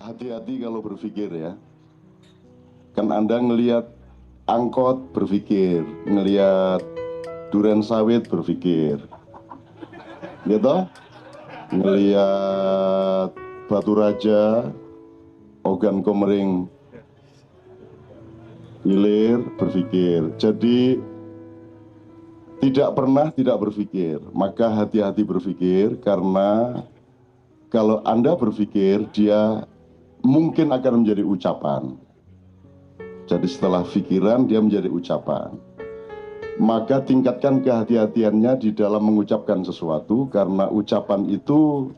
Hati-hati kalau berpikir ya. Kan Anda ngelihat angkot berpikir, ngelihat duren sawit berpikir, gitu? Ngelihat batu raja, ogan komering hilir berpikir. Jadi tidak pernah tidak berpikir. Maka hati-hati berpikir, karena kalau Anda berpikir, dia mungkin akan menjadi ucapan. Jadi setelah pikiran dia menjadi ucapan. Maka tingkatkan kehati-hatiannya di dalam mengucapkan sesuatu, karena ucapan itu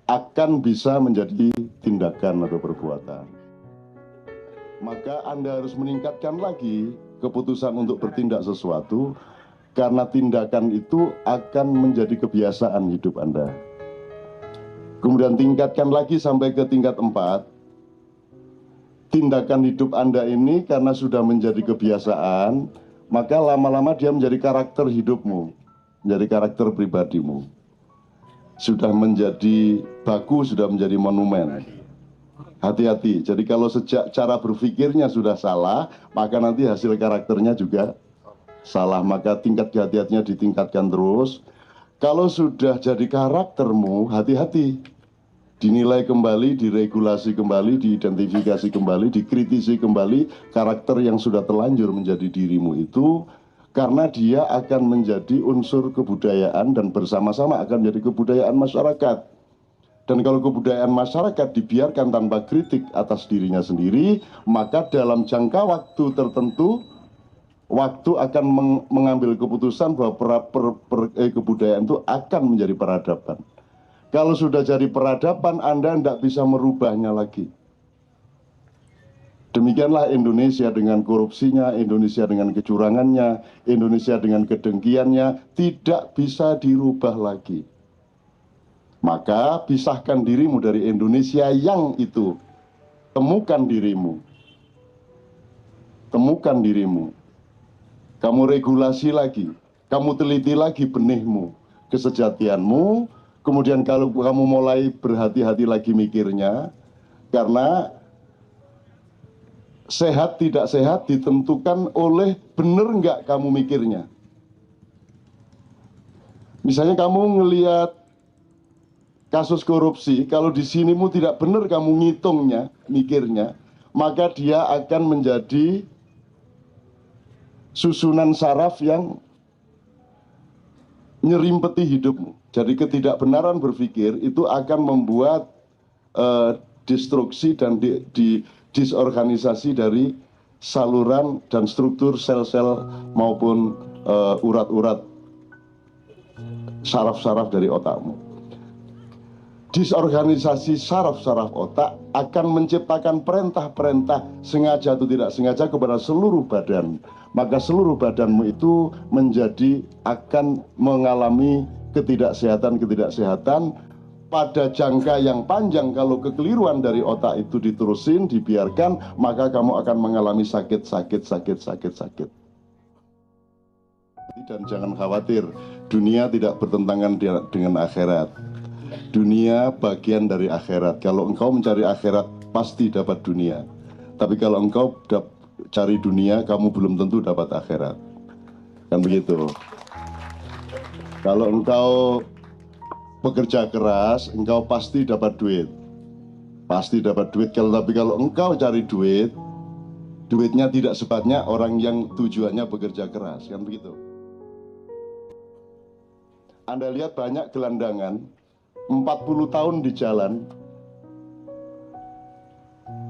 akan bisa menjadi tindakan atau perbuatan. Maka Anda harus meningkatkan lagi keputusan untuk bertindak sesuatu, karena tindakan itu akan menjadi kebiasaan hidup Anda. Kemudian tingkatkan lagi sampai ke tingkat 4. Tindakan hidup Anda ini karena sudah menjadi kebiasaan, maka lama-lama dia menjadi karakter hidupmu, menjadi karakter pribadimu. Sudah menjadi baku, sudah menjadi monumen. Hati-hati, jadi kalau sejak cara berpikirnya sudah salah, maka nanti hasil karakternya juga salah. Maka tingkat kehati-hatiannya ditingkatkan terus. Kalau sudah jadi karaktermu, hati-hati. Dinilai kembali, diregulasi kembali, diidentifikasi kembali, dikritisi kembali karakter yang sudah terlanjur menjadi dirimu itu, karena dia akan menjadi unsur kebudayaan dan bersama-sama akan menjadi kebudayaan masyarakat. Dan kalau kebudayaan masyarakat dibiarkan tanpa kritik atas dirinya sendiri, maka dalam jangka waktu tertentu, waktu akan mengambil keputusan bahwa kebudayaan itu akan menjadi peradaban. Kalau sudah jadi peradaban, Anda tidak bisa merubahnya lagi. Demikianlah Indonesia dengan korupsinya, Indonesia dengan kecurangannya, Indonesia dengan kedengkiannya, tidak bisa dirubah lagi. Maka pisahkan dirimu dari Indonesia yang itu. Temukan dirimu. Temukan dirimu. Kamu regulasi lagi. Kamu teliti lagi benihmu, kesejatianmu. Kemudian kalau kamu mulai berhati-hati lagi mikirnya, karena sehat tidak sehat ditentukan oleh benar nggak kamu mikirnya. Misalnya kamu ngelihat kasus korupsi, kalau di sinimu tidak benar kamu ngitungnya, mikirnya, maka dia akan menjadi susunan saraf yang nyerimpeti hidupmu. Jadi ketidakbenaran berpikir itu akan membuat destruksi dan disorganisasi dari saluran dan struktur sel-sel maupun urat-urat saraf-saraf dari otakmu. Disorganisasi saraf-saraf otak akan menciptakan perintah-perintah sengaja atau tidak sengaja kepada seluruh badan. Maka seluruh badanmu itu akan mengalami ketidaksehatan pada jangka yang panjang. Kalau kekeliruan dari otak itu diterusin, dibiarkan, maka kamu akan mengalami sakit. Dan jangan khawatir, dunia tidak bertentangan dengan akhirat. Dunia bagian dari akhirat. Kalau engkau mencari akhirat, pasti dapat dunia. Tapi kalau engkau cari dunia, kamu belum tentu dapat akhirat. Kan begitu. Kalau engkau bekerja keras, engkau pasti dapat duit. Pasti dapat duit. Tapi kalau engkau cari duit, duitnya tidak sebanyak orang yang tujuannya bekerja keras. Kan begitu. Anda lihat banyak gelandangan, 40 tahun di jalan,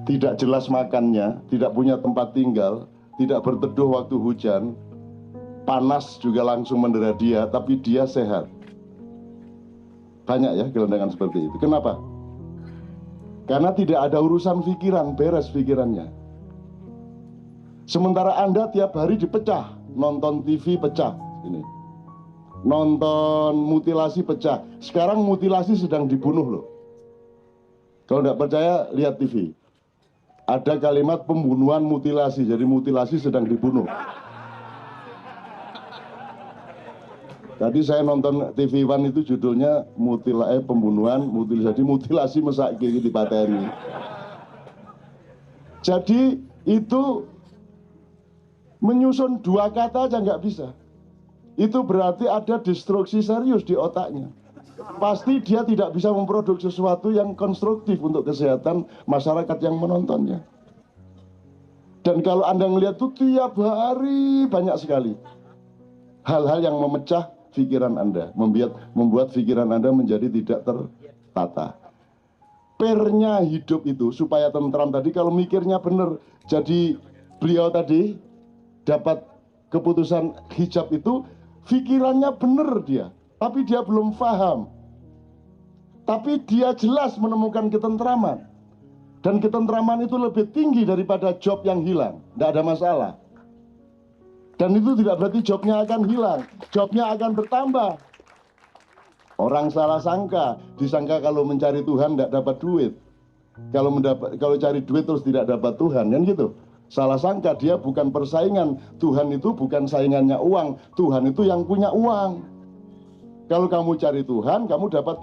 tidak jelas makannya, tidak punya tempat tinggal, tidak berteduh waktu hujan, panas juga langsung mendera dia, tapi dia sehat. Banyak ya gelandangan seperti itu. Kenapa? Karena tidak ada urusan pikiran, beres pikirannya. Sementara Anda tiap hari dipecah, nonton TV pecah, ini, nonton mutilasi pecah. Sekarang mutilasi sedang dibunuh loh. Kalau tidak percaya, lihat TV. Ada kalimat pembunuhan mutilasi, jadi mutilasi sedang dibunuh. Tadi saya nonton TV One itu judulnya pembunuhan mutilasi, mutilasi mesak gigi di pateni. Jadi itu menyusun dua kata aja nggak bisa. Itu berarti ada destruksi serius di otaknya. Pasti dia tidak bisa memproduksi sesuatu yang konstruktif untuk kesehatan masyarakat yang menontonnya. Dan kalau Anda melihat itu tiap hari banyak sekali hal-hal yang memecah pikiran Anda, membuat pikiran Anda menjadi tidak tertata. Pernya hidup itu supaya tentram tadi, kalau mikirnya benar. Jadi beliau tadi dapat keputusan hijab itu, pikirannya benar dia, tapi dia belum paham. Tapi dia jelas menemukan ketentraman. Dan ketentraman itu lebih tinggi daripada job yang hilang. Tidak ada masalah. Dan itu tidak berarti jobnya akan hilang. Jobnya akan bertambah. Orang salah sangka. Disangka kalau mencari Tuhan tidak dapat duit. Kalau cari duit terus tidak dapat Tuhan. Kan gitu. Salah sangka, dia bukan persaingan. Tuhan itu bukan saingannya uang. Tuhan itu yang punya uang. Kalau kamu cari Tuhan, kamu dapat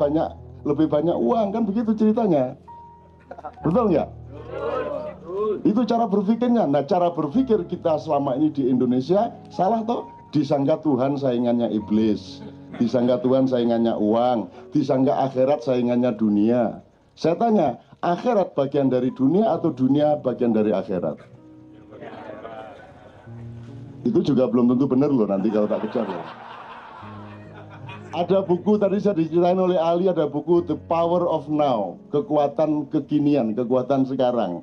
lebih banyak uang. Kan begitu ceritanya. Betul nggak? Itu cara berpikirnya. Nah, cara berpikir kita selama ini di Indonesia salah toh. Disangka Tuhan saingannya iblis, disangka Tuhan saingannya uang, disangka akhirat saingannya dunia. Saya tanya, akhirat bagian dari dunia atau dunia bagian dari akhirat? Itu juga belum tentu benar loh, nanti kalau tak kejar loh. Ada buku tadi saya diceritain oleh Ali, ada buku The Power of Now, kekuatan kekinian, kekuatan sekarang.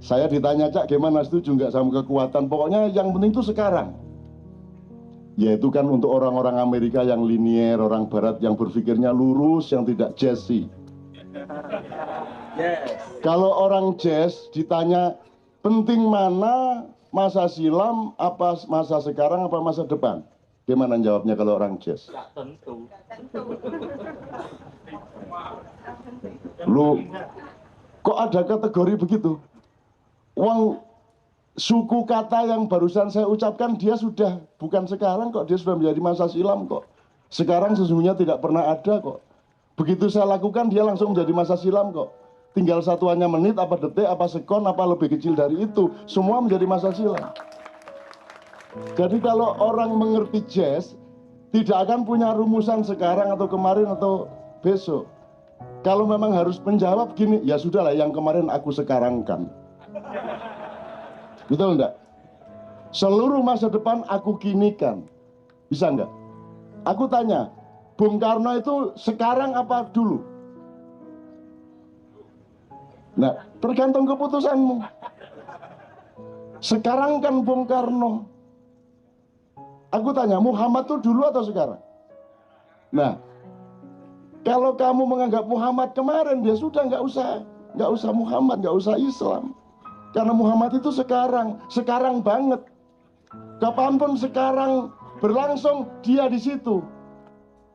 Saya ditanya, Cak, gimana, setuju nggak sama kekuatan? Pokoknya yang penting itu sekarang. Yaitu kan untuk orang-orang Amerika yang linier, orang Barat yang berpikirnya lurus, yang tidak jazzy. Yes. Kalau orang jazz ditanya penting mana, masa silam, apa masa sekarang, apa masa depan? Gimana jawabnya kalau orang jazz? Tentu. Lu kok ada kategori begitu? Uang suku kata yang barusan saya ucapkan, dia sudah bukan sekarang kok, dia sudah menjadi masa silam kok. Sekarang sesungguhnya tidak pernah ada kok. Begitu saya lakukan, dia langsung menjadi masa silam kok. Tinggal satuannya menit, apa detik, apa sekon, apa lebih kecil dari itu, semua menjadi masa silam. Jadi kalau orang mengerti jazz, tidak akan punya rumusan sekarang atau kemarin atau besok. Kalau memang harus menjawab gini, ya sudahlah, yang kemarin aku sekarangkan. Betul enggak? Seluruh masa depan aku kinikan. Bisa enggak? Aku tanya, Bung Karno itu sekarang apa dulu? Nah, tergantung keputusanmu. Sekarang kan Bung Karno. Aku tanya, Muhammad itu dulu atau sekarang? Nah, kalau kamu menganggap Muhammad kemarin, dia sudah nggak usah Muhammad, nggak usah Islam. Karena Muhammad itu sekarang banget. Kapanpun sekarang berlangsung, dia di situ.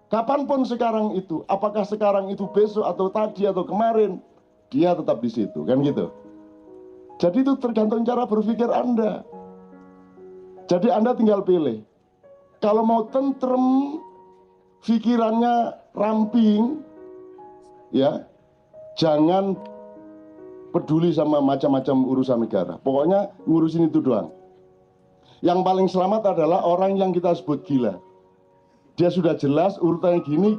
Kapanpun sekarang itu, apakah sekarang itu besok atau tadi atau kemarin, dia tetap di situ, kan gitu. Jadi itu tergantung cara berpikir Anda. Jadi Anda tinggal pilih. Kalau mau tentrem, pikirannya ramping, ya, jangan peduli sama macam-macam urusan negara. Pokoknya ngurusin itu doang. Yang paling selamat adalah orang yang kita sebut gila. Dia sudah jelas urutannya gini,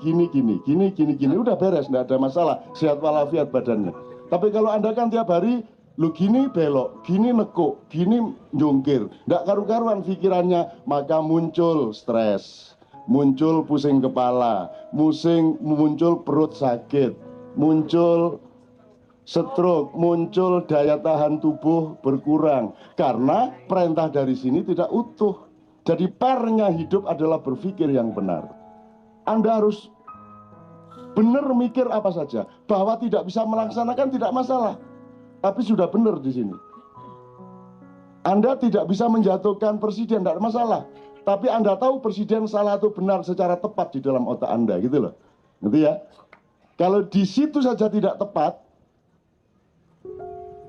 udah beres, nggak ada masalah, sehat walafiat badannya. Tapi kalau Anda kan tiap hari, lu gini belok, gini nekuk, gini jungkir, nggak karu-karuan pikirannya, maka muncul stres, muncul pusing kepala, muncul perut sakit, muncul stroke, muncul daya tahan tubuh berkurang, karena perintah dari sini tidak utuh. Jadi pernya hidup adalah berpikir yang benar. Anda harus benar mikir apa saja, bahwa tidak bisa melaksanakan tidak masalah. Tapi sudah benar di sini. Anda tidak bisa menjatuhkan presiden, tidak masalah. Tapi Anda tahu presiden salah atau benar secara tepat di dalam otak Anda, gitu loh. Gitu ya. Kalau di situ saja tidak tepat,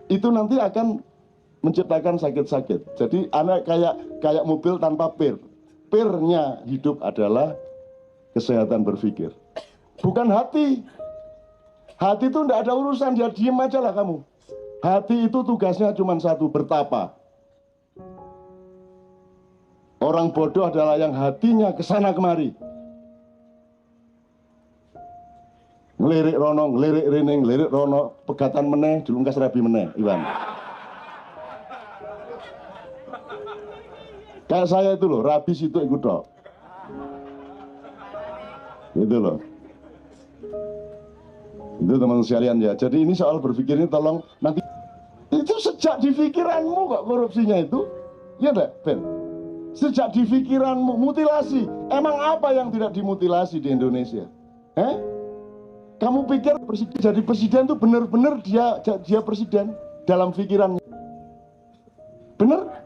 itu nanti akan menciptakan sakit-sakit. Jadi Anda kayak mobil tanpa pir. Pirnya hidup adalah kesehatan berpikir. Bukan hati. Hati itu tidak ada urusan, dia diem aja lah kamu. Hati itu tugasnya cuma satu, bertapa. Orang bodoh adalah yang hatinya kesana kemari. Ngelirik rono, ngelirik rene, ngelirik rono, pegatan meneh, dilungkas rabi meneh, Iwan. Kayak saya itu loh, rabi situ ikut dok. Itu loh. Itu teman sekalian ya. Jadi ini soal berpikir ini tolong nanti. Itu sejak di pikiranmu kok korupsinya itu. Iya enggak, Ben? Sejak di pikiranmu, mutilasi. Emang apa yang tidak dimutilasi di Indonesia? Kamu pikir jadi presiden itu benar-benar dia presiden dalam pikirannya? Benar?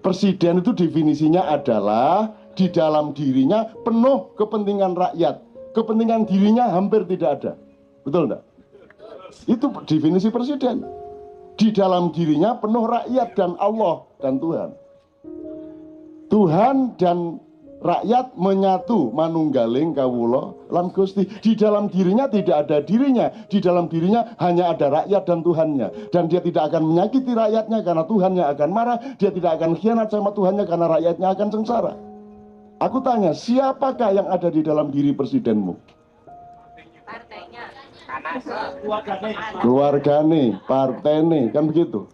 Presiden itu definisinya adalah di dalam dirinya penuh kepentingan rakyat. Kepentingan dirinya hampir tidak ada. Betul enggak? Itu definisi presiden. Di dalam dirinya penuh rakyat dan Allah dan Tuhan. Tuhan dan rakyat menyatu manunggaling kawula lan Gusti. Di dalam dirinya tidak ada dirinya. Di dalam dirinya hanya ada rakyat dan Tuhannya. Dan dia tidak akan menyakiti rakyatnya karena Tuhannya akan marah. Dia tidak akan khianat sama Tuhannya karena rakyatnya akan sengsara. Aku tanya, siapakah yang ada di dalam diri presidenmu? Partainya. Keluargane, partene, kan begitu.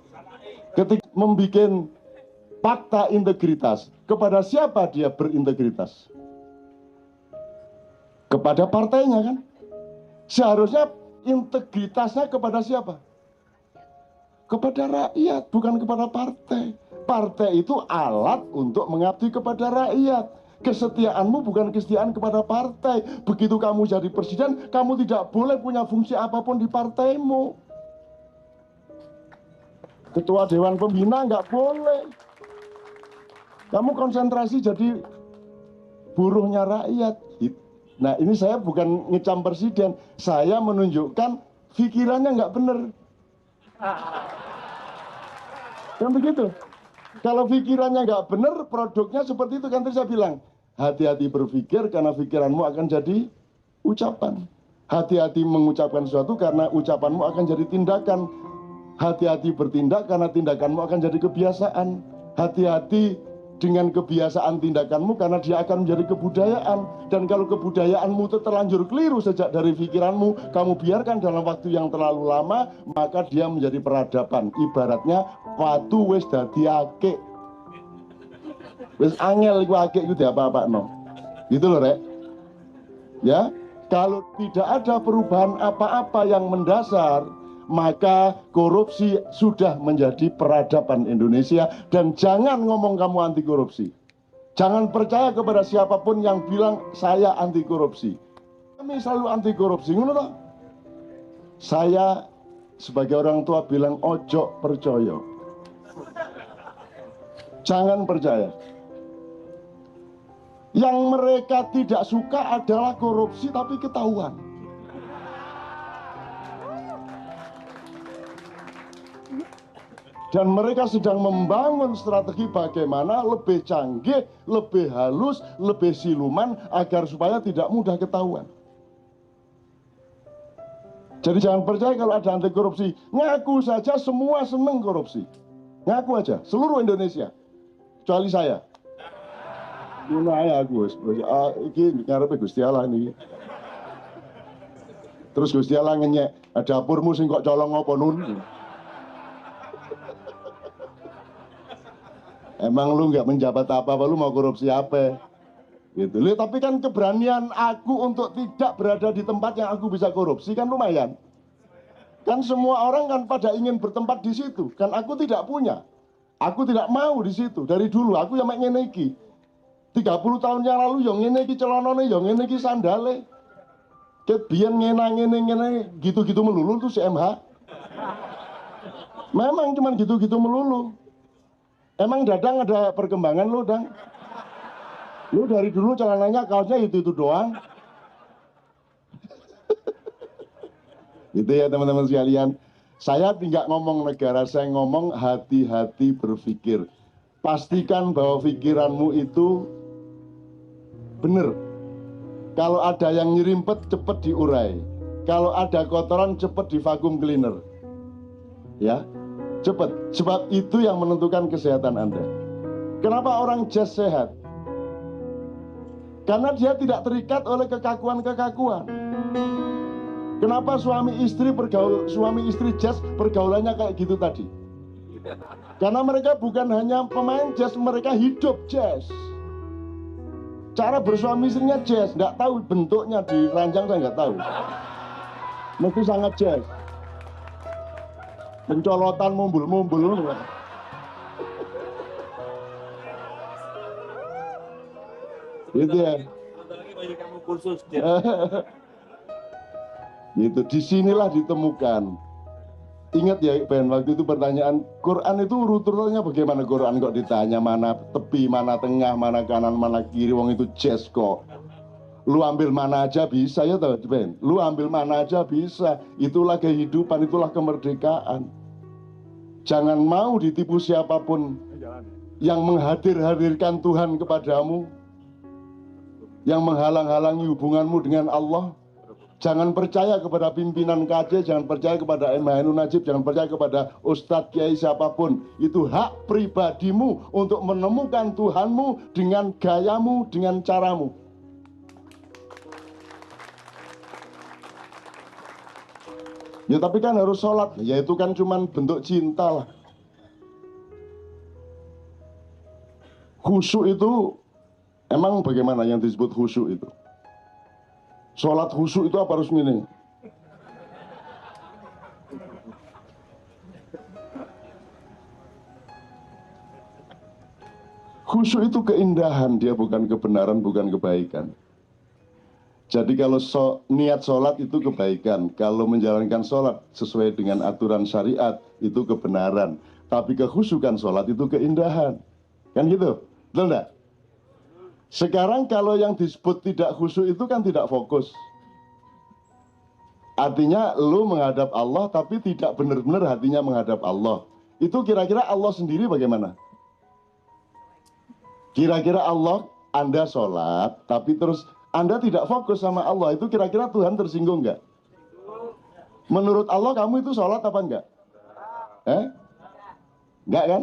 Ketika membuat fakta integritas, kepada siapa dia berintegritas? Kepada partainya kan? Seharusnya integritasnya kepada siapa? Kepada rakyat, bukan kepada partai. Partai itu alat untuk mengabdi kepada rakyat. Kesetiaanmu bukan kesetiaan kepada partai. Begitu kamu jadi presiden, kamu tidak boleh punya fungsi apapun di partaimu. Ketua Dewan Pembina nggak boleh. Kamu konsentrasi jadi buruhnya rakyat. Nah ini saya bukan ngecam presiden. Saya menunjukkan pikirannya nggak benar. Kan begitu. Kalau pikirannya nggak benar, produknya seperti itu kan tadi saya bilang. Hati-hati berpikir karena pikiranmu akan jadi ucapan. Hati-hati mengucapkan sesuatu karena ucapanmu akan jadi tindakan. Hati-hati bertindak karena tindakanmu akan jadi kebiasaan. Hati-hati dengan kebiasaan tindakanmu karena dia akan menjadi kebudayaan. Dan kalau kebudayaanmu itu terlanjur keliru sejak dari pikiranmu, kamu biarkan dalam waktu yang terlalu lama, maka dia menjadi peradaban. Ibaratnya watu wis dadi akik. Wis angel iku akik iku diapa-apakno. Gitu loh, Rek. Ya, kalau tidak ada perubahan apa-apa yang mendasar, maka korupsi sudah menjadi peradaban Indonesia. Dan jangan ngomong kamu anti korupsi. Jangan percaya kepada siapapun yang bilang saya anti korupsi. Kami selalu anti korupsi, ngono toh? Saya sebagai orang tua bilang ojo percaya. Jangan percaya. Yang mereka tidak suka adalah korupsi tapi ketahuan. Dan mereka sedang membangun strategi bagaimana lebih canggih, lebih halus, lebih siluman agar supaya tidak mudah ketahuan. Jadi jangan percaya kalau ada anti korupsi. Ngaku saja semua seneng korupsi. Ngaku aja, seluruh Indonesia. Kecuali saya. Mulai aku, ini ngarepe Gusti Allah ini. Terus Gusti Allah ngenyek, dapurmu sing kok colong apa nun? Emang lu nggak menjabat apa-apa, lu mau korupsi apa? Gitu. Tapi kan keberanian aku untuk tidak berada di tempat yang aku bisa korupsi kan lumayan. Kan semua orang kan pada ingin bertempat di situ. Kan aku tidak punya. Aku tidak mau di situ. Dari dulu aku yang ngene iki. 30 tahun yang lalu yang ngene iki celanane, yang ngene iki sandale. Ket biyen ngene gitu-gitu melulu tuh si MH. Memang cuman gitu-gitu melulu. Emang Dadang ada perkembangan lo, Dang? Lu dari dulu celananya kaosnya itu doang. Gitu ya teman-teman sekalian. Saya tidak ngomong negara, saya ngomong hati-hati berpikir. Pastikan bahwa pikiranmu itu benar. Kalau ada yang nyerimpet, cepat diurai. Kalau ada kotoran, cepat di vacuum cleaner. Ya, cepat. Sebab itu yang menentukan kesehatan Anda. Kenapa orang jazz sehat? Karena dia tidak terikat oleh kekakuan-kekakuan. Kenapa suami istri jazz pergaulannya kayak gitu tadi? Karena mereka bukan hanya pemain jazz, mereka hidup jazz. Cara bersuami istrinya jazz, nggak tahu bentuknya di ranjang, saya nggak tahu. Mesti sangat jazz. Pencolotan mumbul-mumbul. Gitu ya. Gitu. Disinilah ditemukan. Ingat ya Ben, waktu itu pertanyaan Quran itu urut-urutannya bagaimana? Quran kok ditanya mana tepi, mana tengah, mana kanan, mana kiri, wong itu jazz kok. Lu ambil mana aja bisa ya toh Ben. Lu ambil mana aja bisa. Itulah kehidupan, itulah kemerdekaan. Jangan mau ditipu siapapun yang menghadirkan Tuhan kepadamu, yang menghalang-halangi hubunganmu dengan Allah. Jangan percaya kepada pimpinan KJ, jangan percaya kepada Emanuel Najib, jangan percaya kepada Ustadz Kiai siapapun. Itu hak pribadimu untuk menemukan Tuhanmu dengan gayamu, dengan caramu. Ya tapi kan harus sholat, ya itu kan cuma bentuk cinta lah. Khusyuk itu, emang bagaimana yang disebut khusyuk itu? Sholat khusyuk itu apa harus ini? Khusyuk itu keindahan, dia bukan kebenaran, bukan kebaikan. Jadi kalau niat sholat itu kebaikan, kalau menjalankan sholat sesuai dengan aturan syariat itu kebenaran. Tapi kekhusyukan sholat itu keindahan. Kan gitu? Betul enggak? Sekarang kalau yang disebut tidak khusyuk itu kan tidak fokus. Artinya lu menghadap Allah tapi tidak benar-benar hatinya menghadap Allah. Itu kira-kira Allah sendiri bagaimana? Kira-kira Allah, Anda sholat tapi terus Anda tidak fokus sama Allah. Itu kira-kira Tuhan tersinggung nggak? Menurut Allah kamu itu sholat apa enggak? Enggak kan?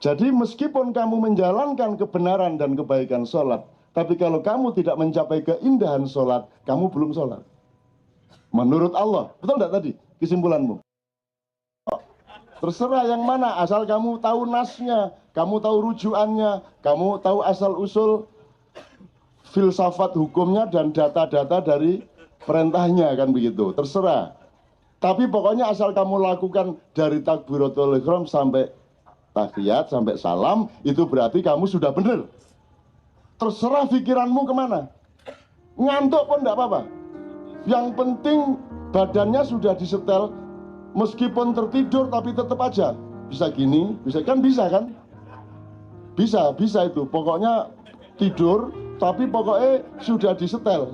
Jadi meskipun kamu menjalankan kebenaran dan kebaikan sholat, tapi kalau kamu tidak mencapai keindahan sholat, kamu belum sholat. Menurut Allah, betul enggak tadi kesimpulanmu? Terserah yang mana, asal kamu tahu nasnya, kamu tahu rujukannya, kamu tahu asal-usul filsafat hukumnya dan data-data dari perintahnya, kan begitu. Terserah. Tapi pokoknya asal kamu lakukan dari takbiratul ihram sampai tahiyat sampai salam, itu berarti kamu sudah benar. Terserah pikiranmu kemana. Ngantuk pun enggak apa-apa. Yang penting badannya sudah disetel, meskipun tertidur tapi tetap aja bisa gini, bisa kan, bisa kan? Bisa itu. Pokoknya tidur tapi pokoknya sudah disetel,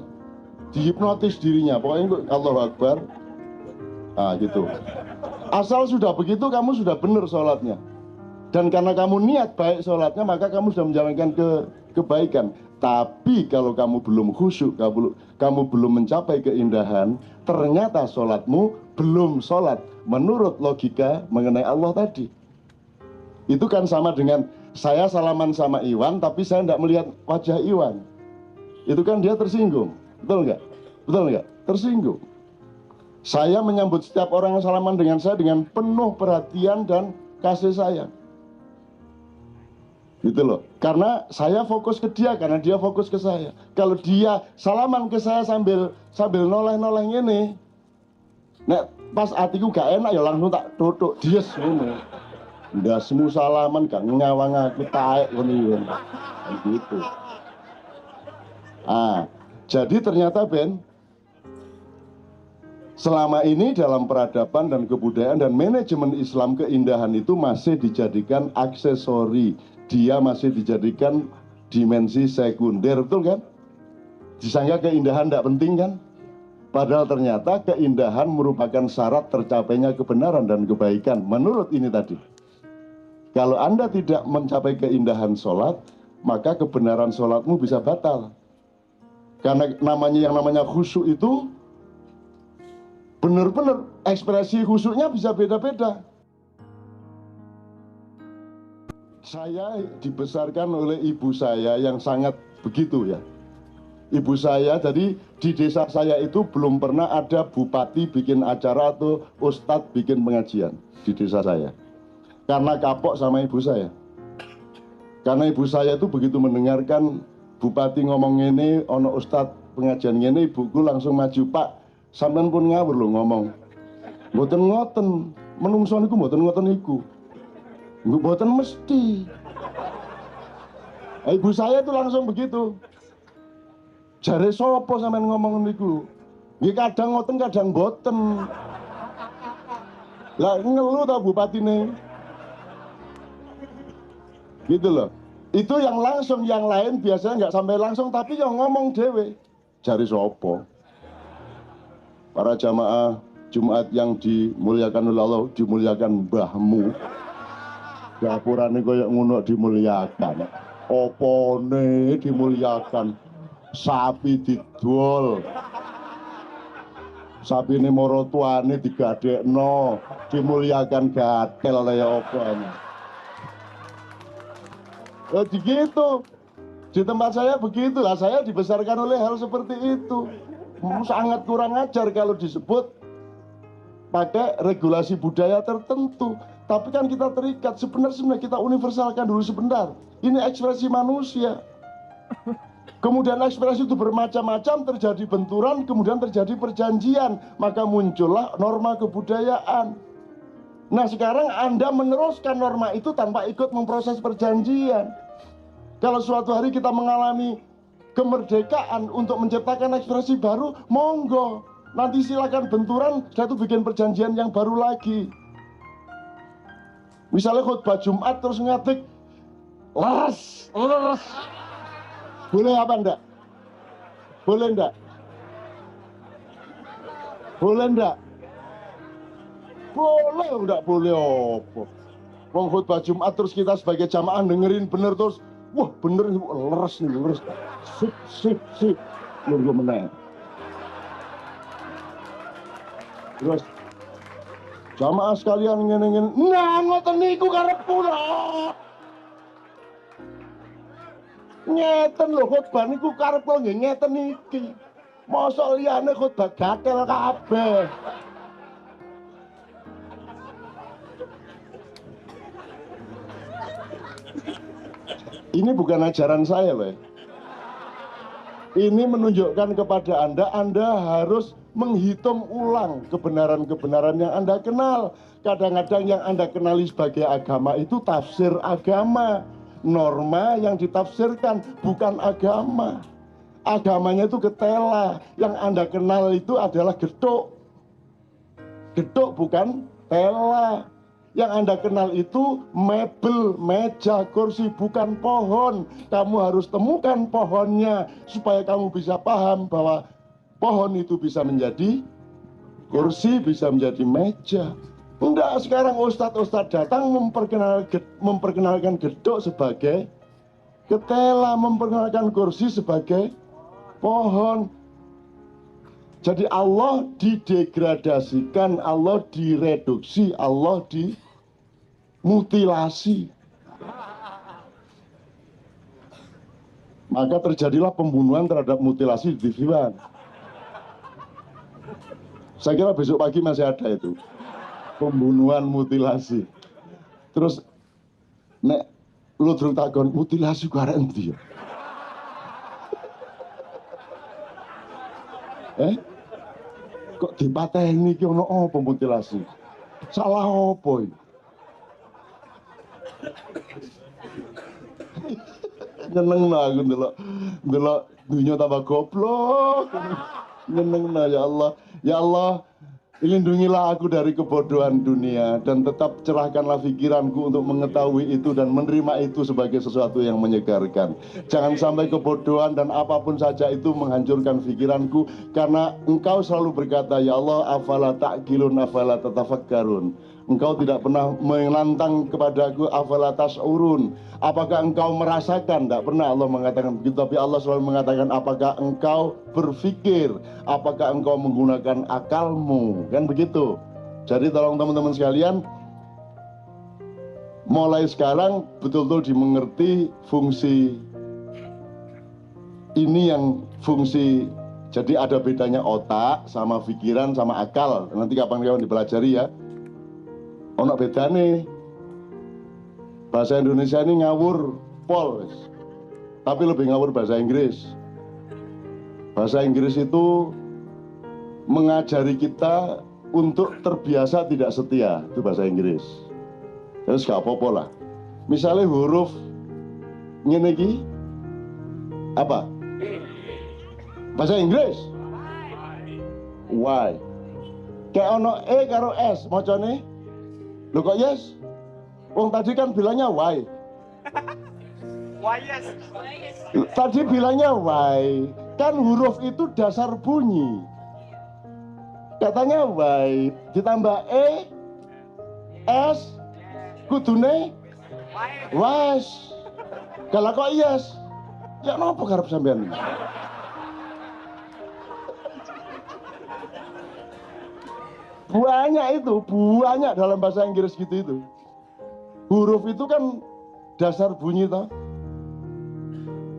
dihipnotis dirinya. Pokoknya Allahu Akbar. Nah gitu. Asal sudah begitu kamu sudah benar sholatnya. Dan karena kamu niat baik sholatnya, maka kamu sudah menjalankan kebaikan. Tapi kalau kamu belum khusyuk, kamu belum mencapai keindahan, ternyata sholatmu belum sholat menurut logika mengenai Allah tadi. Itu kan sama dengan saya salaman sama Iwan, tapi saya tidak melihat wajah Iwan. Itu kan dia tersinggung. Betul nggak? Betul nggak? Tersinggung. Saya menyambut setiap orang yang salaman dengan saya dengan penuh perhatian dan kasih sayang. Gitu loh, karena saya fokus ke dia, karena dia fokus ke saya. Kalau dia salaman ke saya sambil noleh-noleh ini, nek pas hatiku gak enak ya langsung tak tutup dia semua. Nggak semua salaman gak ngawang aku taek ini, gitu. Jadi ternyata Ben, selama ini dalam peradaban dan kebudayaan dan manajemen Islam, keindahan itu masih dijadikan aksesori. Dia masih dijadikan dimensi sekunder, betul kan? Disangka keindahan tidak penting kan? Padahal ternyata keindahan merupakan syarat tercapainya kebenaran dan kebaikan. Menurut ini tadi, kalau Anda tidak mencapai keindahan sholat, maka kebenaran sholatmu bisa batal. Karena yang namanya khusyuk itu benar-benar ekspresi khusyuknya bisa beda-beda. Saya dibesarkan oleh ibu saya yang sangat begitu ya. Ibu saya, jadi di desa saya itu belum pernah ada bupati bikin acara atau ustadz bikin pengajian di desa saya. Karena kapok sama ibu saya. Karena ibu saya itu begitu mendengarkan bupati ngomong ini, ono ustadz pengajian ini, ibuku langsung maju, Pak, sampean pun ngawur lho ngomong. Mboten ngoten, menungso niku mboten ngoten niku. Mboten mesti. Ibu saya itu langsung begitu. Jare sopo sampean ngomong niku? Nggih kadang ngoten kadang boten. Lah ngeluh ta bupatine. Gitu loh. Itu yang langsung, yang lain biasanya nggak sampai langsung tapi yang ngomong dewe. Jare sopo? Para jamaah Jumat yang dimuliakan oleh Allah, dimuliakan mbahmu. Gapurane koyo ngono dimuliakan. Opone dimuliakan? Sapi didol, sapi ini moro tuane digadekno, dimuliakan gatel kaya apa ini. Gitu, di tempat saya begitu lah, saya dibesarkan oleh hal seperti itu. Sangat kurang ajar kalau disebut pakai regulasi budaya tertentu. Tapi kan kita terikat, sebenarnya kita universalkan dulu sebentar. Ini ekspresi manusia. Kemudian ekspresi itu bermacam-macam, terjadi benturan, kemudian terjadi perjanjian, maka muncullah norma kebudayaan. Nah sekarang Anda meneruskan norma itu tanpa ikut memproses perjanjian. Kalau suatu hari kita mengalami kemerdekaan untuk menciptakan ekspresi baru, monggo. Nanti silakan benturan, saya tuh bikin perjanjian yang baru lagi. Misalnya khutbah Jumat terus ngatik, leres. Boleh apa enggak? Boleh enggak? Boleh enggak? Boleh enggak boleh apa? Wong khutbah Jumat terus kita sebagai jamaah dengerin bener terus, wah bener leres nih, leres. Sip. Nunggu meneh. Terus jamaah sekalian ngene-ngene, nah ngoten niku karepku lho. Ngeten lho khotbah niku karep kula nggih ngeten iki. Mosok liyane khotbah gatel kabeh. Ini bukan ajaran saya loh. Ini menunjukkan kepada Anda harus menghitung ulang kebenaran-kebenaran yang Anda kenal. Kadang-kadang yang Anda kenali sebagai agama itu tafsir agama. Norma yang ditafsirkan bukan agama. Agamanya itu ketela. Yang Anda kenal itu adalah geduk. Geduk bukan tela. Yang Anda kenal itu mebel, meja, kursi, bukan pohon. Kamu harus temukan pohonnya supaya kamu bisa paham bahwa pohon itu bisa menjadi kursi, bisa menjadi meja. Enggak, sekarang ustadz-ustadz datang memperkenalkan geduk sebagai ketela, memperkenalkan kursi sebagai pohon. Jadi Allah didegradasikan, Allah direduksi, Allah dimutilasi. Maka terjadilah pembunuhan terhadap mutilasi di TV One. Saya kira besok pagi masih ada itu. Pembunuhan mutilasi. Terus nek lu durung takon mutilasi ku arek endi ya? Kok dipateni iki ono apa mutilasi? Salah apa iki? Nyenengno aku ndelok dunya tambah goblok. Nyenengno ya Allah. Ya Allah, lindungilah aku dari kebodohan dunia dan tetap cerahkanlah pikiranku untuk mengetahui itu dan menerima itu sebagai sesuatu yang menyegarkan. Jangan sampai kebodohan dan apapun saja itu menghancurkan pikiranku, karena Engkau selalu berkata, ya Allah, afala ta'qilun, afala tatafakkarun. Engkau tidak pernah menantang kepadaku, afala tas'urun. Apakah engkau merasakan? Tidak pernah Allah mengatakan begitu, tapi Allah selalu mengatakan, apakah engkau berpikir? Apakah engkau menggunakan akalmu? Kan begitu. Jadi tolong teman-teman sekalian, mulai sekarang betul-betul dimengerti fungsi ini, yang fungsi. Jadi ada bedanya otak sama pikiran sama akal. Nanti kapan-kapan dipelajari ya. Ono bedane. Bahasa Indonesia ini ngawur pol, tapi lebih ngawur bahasa Inggris. Bahasa Inggris itu mengajari kita untuk terbiasa tidak setia. Itu bahasa Inggris. Terus gak apa-apa lah. Misalnya huruf ngene iki apa? Bahasa Inggris Y. Kayak ono E karo S macane. Lho kok yes? Wong tadi kan bilangnya Y. Yes. Tadi bilangnya Y. Kan huruf itu dasar bunyi. Katanya Y ditambah E S kudune wes. Kalau kok yes? Ya napa karep sampean? Banyak itu, banyak dalam bahasa Inggris gitu itu. Huruf itu kan dasar bunyi toh.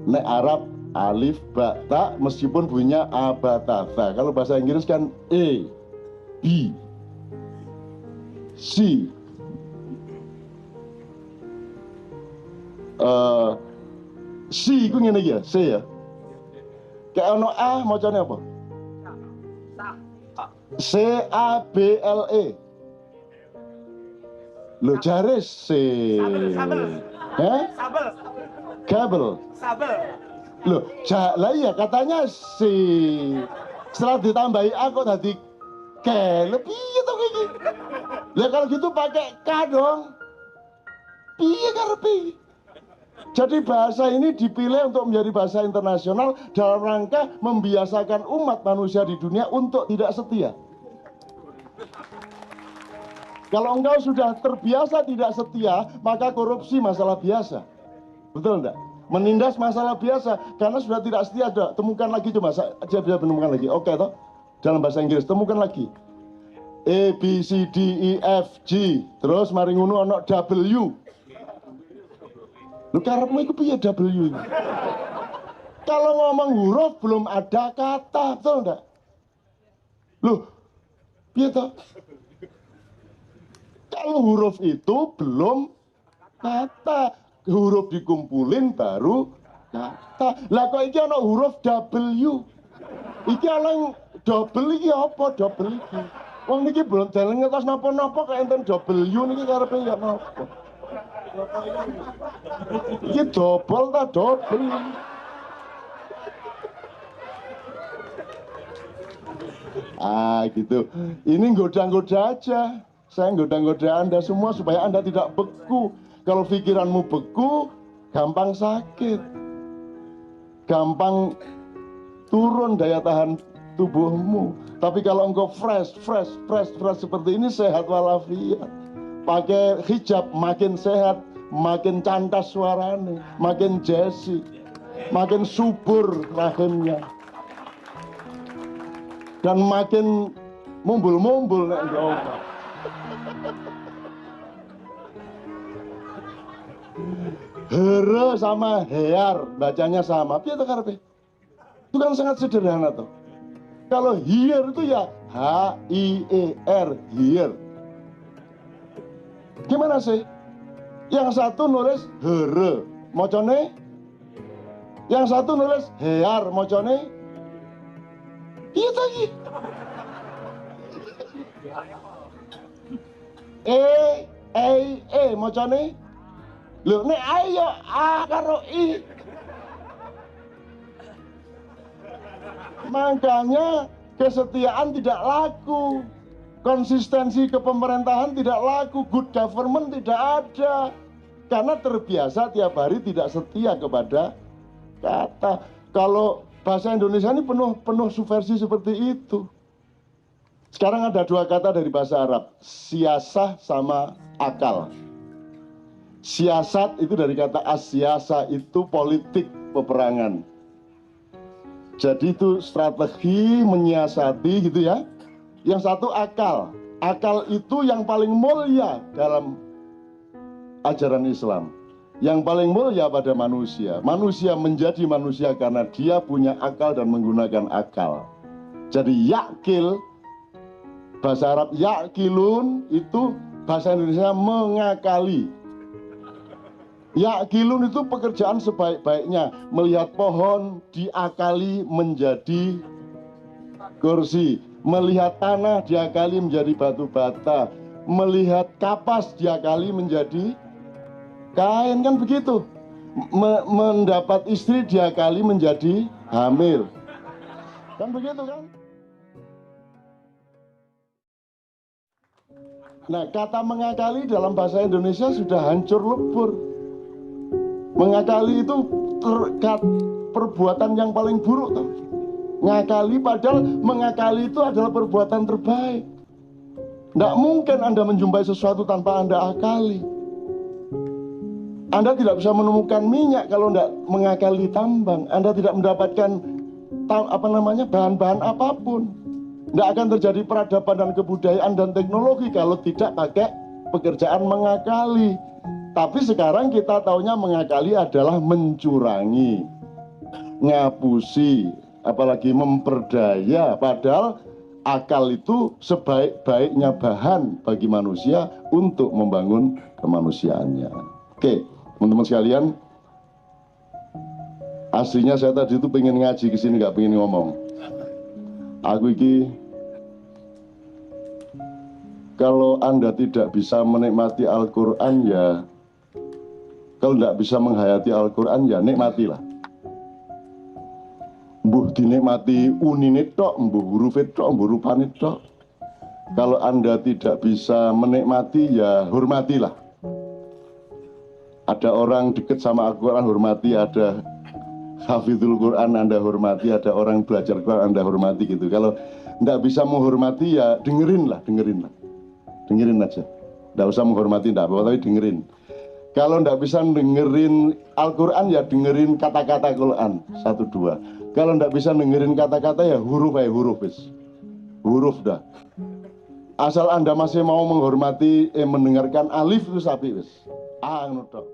Nek Arab alif, ba, ta, meskipun bunyinya a, ba, ta, tha. Kalau bahasa Inggris kan E, B, C, C itu ngene iki ya, C ya. Kayak ono A macane apa? C A B L E. Lo jare C. Sabel. Sabel. Kabel. Sabel. Loh, lah iya katanya C. Setelah ditambahi A kok tadi K. Loh piye to iki? Lah kalau gitu pakai K dong. Piye karepe? Jadi bahasa ini dipilih untuk menjadi bahasa internasional dalam rangka membiasakan umat manusia di dunia untuk tidak setia. Kalau engkau sudah terbiasa tidak setia, maka korupsi masalah biasa. Betul enggak? Menindas masalah biasa, karena sudah tidak setia. Temukan lagi, coba saya bisa menemukan lagi. Oke toh? Dalam bahasa Inggris, temukan lagi. A, B, C, D, E, F, G. Terus mari ngono ono W. Lu karepmu iku piye W ini? Kalau ngomong huruf belum ada kata, betul enggak? Loh, piye toh? Kalau huruf itu belum kata, huruf dikumpulin baru kata. Lah kok iki ana huruf W. Iki ana double iki apa double iki? Wong niki belum dalem ngertos napa-napa kok enten W niki karepe ya napa? Iki double ta double. Gitu. Ini goda-goda aja. Saya goda-goda Anda semua supaya Anda tidak beku. Kalau pikiranmu beku, gampang sakit. Gampang turun daya tahan tubuhmu. Tapi kalau engkau fresh seperti ini, sehat walafiat. Pakai hijab makin sehat, makin cantas suaranya, makin jesi, makin subur rahimnya. Dan makin mumbul-mumbul nek ngomong. Here sama hear bacanya sama. Piye to karepe? Itu kan sangat sederhana toh. Kalau here itu ya H I E R, here. Gimana sih? Yang satu nulis here, mocone. Yang satu nulis hear, mocone. Iya tadi. Mocone. Lho nek ayo A karo I. Makanya kesetiaan tidak laku. Konsistensi kepemerintahan tidak laku, good government tidak ada. Karena terbiasa tiap hari tidak setia kepada kata. Kalau bahasa Indonesia ini penuh subversi seperti itu. Sekarang ada dua kata dari bahasa Arab, siasah sama akal. Siasat itu dari kata asyasa, itu politik peperangan. Jadi itu strategi menyiasati gitu ya. Yang satu akal. Akal itu yang paling mulia dalam ajaran Islam. Yang paling mulia pada manusia. Manusia menjadi manusia karena dia punya akal dan menggunakan akal. Jadi yakil, bahasa Arab yakilun itu bahasa Indonesia mengakali. Yakilun itu pekerjaan sebaik-baiknya. Melihat pohon diakali menjadi kursi. Melihat tanah diakali menjadi batu bata. Melihat kapas diakali menjadi kain, kan begitu. Mendapat istri diakali menjadi hamil. Kan begitu kan? Nah, kata mengakali dalam bahasa Indonesia sudah hancur lebur. Mengakali itu perbuatan yang paling buruk tuh. Ngakali, padahal mengakali itu adalah perbuatan terbaik. Tidak mungkin Anda menjumpai sesuatu tanpa Anda akali. Anda tidak bisa menemukan minyak kalau tidak mengakali tambang. Anda tidak mendapatkan bahan-bahan apapun. Tidak akan terjadi peradaban dan kebudayaan dan teknologi kalau tidak pakai pekerjaan mengakali. Tapi sekarang kita taunya mengakali adalah mencurangi, ngapusi, apalagi memperdaya. Padahal akal itu sebaik-baiknya bahan bagi manusia untuk membangun kemanusiaannya. Oke, teman-teman sekalian, aslinya saya tadi itu pengen ngaji ke sini, nggak pengen ngomong. Aku iki, kalau Anda tidak bisa menikmati Al-Quran ya, kalau tidak bisa menghayati Al-Quran ya nikmatilah. Mbuh dinikmati unine tok, mbuh hurufe tok, mbuh rupane tok. Kalau Anda tidak bisa menikmati ya hormatilah. Ada orang dekat sama Al-Quran, hormati. Ada hafizul Quran, Anda hormati. Ada orang belajar Quran, Anda hormati gitu. Kalau tidak bisa menghormati ya dengerin aja. Tidak usah menghormati, tidak apa-apa, tapi dengerin. Kalau tidak bisa dengerin Al-Quran ya dengerin kata-kata Quran 1-2. Kalau tidak bisa dengerin kata-kata ya huruf dah. Asal Anda masih mau menghormati, mendengarkan alif itu sapi wis. Ngono tok.